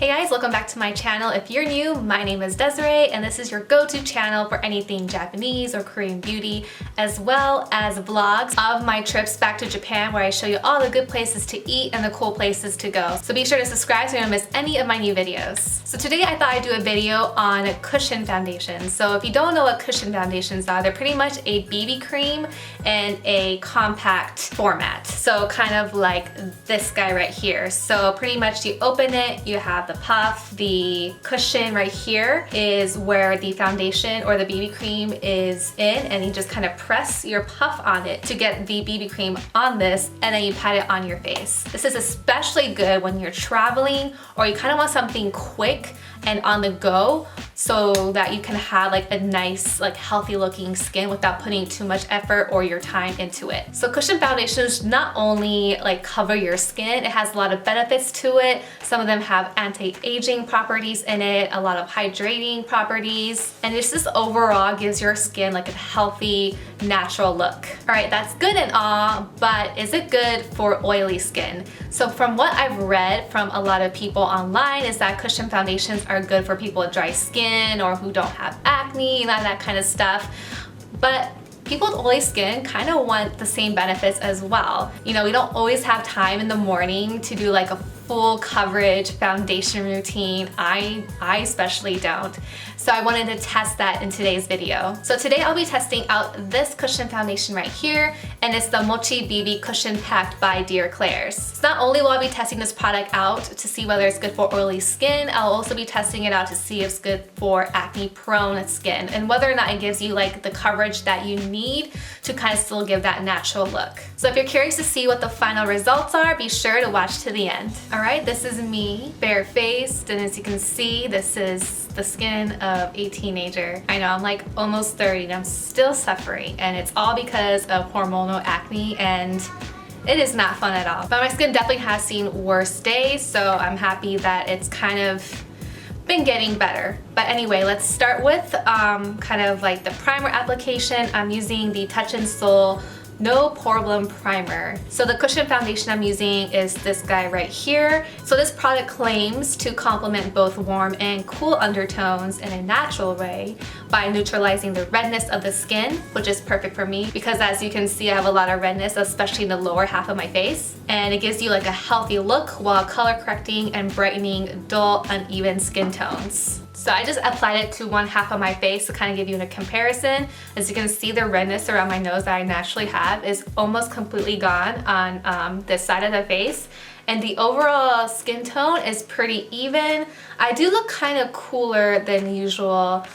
Hey guys, welcome back to my channel. If you're new, my name is Desiree and this is your go-to channel for anything Japanese or Korean beauty, as well as vlogs of my trips back to Japan where I show you all the good places to eat and the cool places to go. So be sure to subscribe so you don't miss any of my new videos. So today I thought I'd do a video on cushion foundations. So if you don't know what cushion foundations are, they're pretty much a BB cream in a compact format. So kind of like this guy right here. So pretty much you open it, you have the puff. The cushion right here is where the foundation or the BB cream is in, and you just kind of press your puff on it to get the BB cream on this, and then you pat it on your face. This is especially good when you're traveling or you kind of want something quick and on the go so that you can have like a nice, like healthy looking skin without putting too much effort or your time into it. So cushion foundations not only like cover your skin, it has a lot of benefits to it. Some of them have anti-aging properties in it, a lot of hydrating properties, and this just overall gives your skin like a healthy, natural look. All right, that's good and all, but is it good for oily skin? So from what I've read from a lot of people online is that cushion foundations are good for people with dry skin or who don't have acne and that kind of stuff. But people with oily skin kind of want the same benefits as well. You know, we don't always have time in the morning to do like a full coverage foundation routine. I especially don't. So I wanted to test that in today's video. So today I'll be testing out this cushion foundation right here, and it's the Mochi BB Cushion Pact by Dear Klairs. So not only will I be testing this product out to see whether it's good for oily skin, I'll also be testing it out to see if it's good for acne-prone skin and whether or not it gives you like the coverage that you need to kind of still give that natural look. So if you're curious to see what the final results are, be sure to watch to the end. All right, this is me, bare-faced, and as you can see, this is the skin of a teenager. I know, I'm like almost 30 and I'm still suffering, and it's all because of hormonal acne, and it is not fun at all. But my skin definitely has seen worse days, so I'm happy that it's kind of been getting better. But anyway, let's start with kind of like the primer application. I'm using the Touch in Sol No Problem Primer. So the cushion foundation I'm using is this guy right here. So this product claims to complement both warm and cool undertones in a natural way by neutralizing the redness of the skin, which is perfect for me because as you can see, I have a lot of redness, especially in the lower half of my face. And it gives you like a healthy look while color correcting and brightening dull, uneven skin tones. So I just applied it to one half of my face to kind of give you a comparison. As you can see, the redness around my nose that I naturally have is almost completely gone on this side of the face. And the overall skin tone is pretty even. I do look kind of cooler than usual,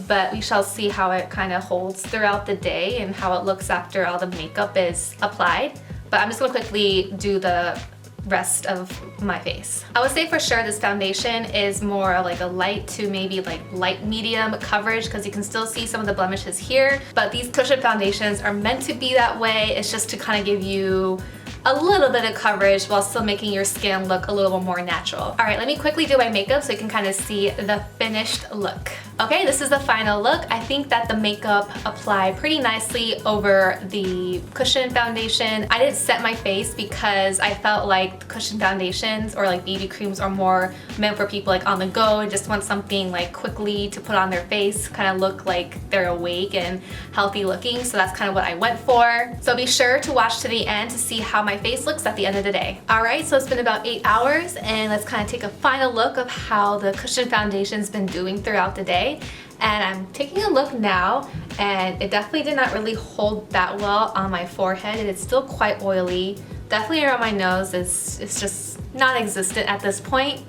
but we shall see how it kind of holds throughout the day and how it looks after all the makeup is applied. But I'm just gonna quickly do the rest of my face. I would say for sure this foundation is more like a light to maybe like light medium coverage because you can still see some of the blemishes here, but these cushion foundations are meant to be that way. It's just to kind of give you a little bit of coverage while still making your skin look a little bit more natural. All right, let me quickly do my makeup so you can kind of see the finished look. Okay, this is the final look. I think that the makeup applied pretty nicely over the cushion foundation. I didn't set my face because I felt like cushion foundations or like BB creams are more meant for people like on the go and just want something like quickly to put on their face, kind of look like they're awake and healthy looking. So that's kind of what I went for. So be sure to watch to the end to see how my face looks at the end of the day. All right, so it's been about 8 hours and let's kind of take a final look of how the cushion foundation's been doing throughout the day. And I'm taking a look now, and it definitely did not really hold that well on my forehead. It is still quite oily. Definitely around my nose, it's just non-existent at this point.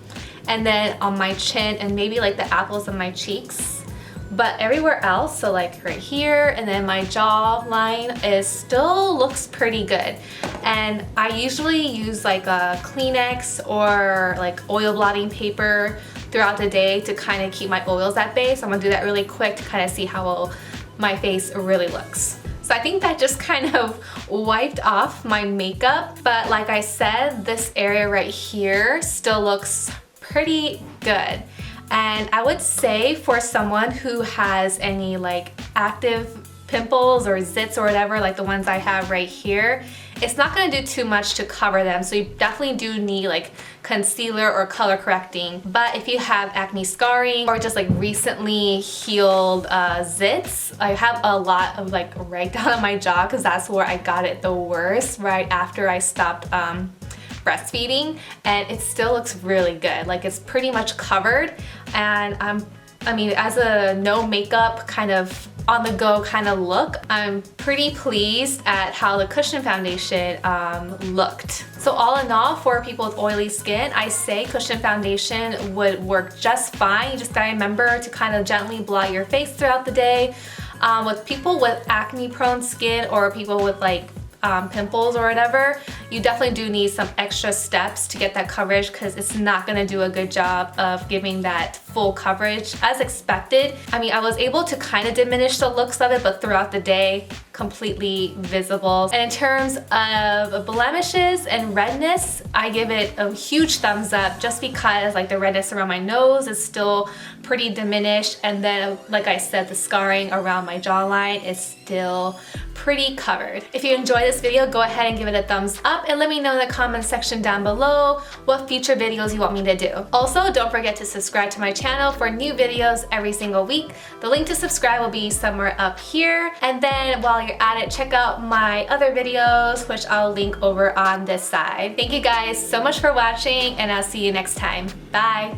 And then on my chin and maybe like the apples of my cheeks. But everywhere else, so like right here and then my jawline is still looks pretty good. And I usually use like a Kleenex or like oil blotting paper throughout the day to kind of keep my oils at bay. So I'm gonna do that really quick to kind of see how well my face really looks. So I think that just kind of wiped off my makeup, but like I said, this area right here still looks pretty good. And I would say for someone who has any like active pimples or zits or whatever, like the ones I have right here, it's not going to do too much to cover them, so you definitely do need like concealer or color correcting. But if you have acne scarring or just like recently healed zits, I have a lot of like right down on my jaw because that's where I got it the worst right after I stopped breastfeeding, and it still looks really good. Like it's pretty much covered, and I mean, as a no makeup kind of on the go kind of look, I'm pretty pleased at how the cushion foundation looked. So all in all, for people with oily skin, I say cushion foundation would work just fine. You just gotta remember to kind of gently blot your face throughout the day. With people with acne prone skin or people with like pimples or whatever, you definitely do need some extra steps to get that coverage because it's not going to do a good job of giving that full coverage as expected. I mean, I was able to kind of diminish the looks of it, but throughout the day, completely visible. And in terms of blemishes and redness, I give it a huge thumbs up just because like the redness around my nose is still pretty diminished, and then like I said, the scarring around my jawline is still pretty covered. If you enjoyed this video, go ahead and give it a thumbs up and let me know in the comment section down below what future videos you want me to do. Also, don't forget to subscribe to my channel for new videos every single week. The link to subscribe will be somewhere up here, and then while you're at it, check out my other videos, which I'll link over on this side. Thank you guys so much for watching, and I'll see you next time. Bye!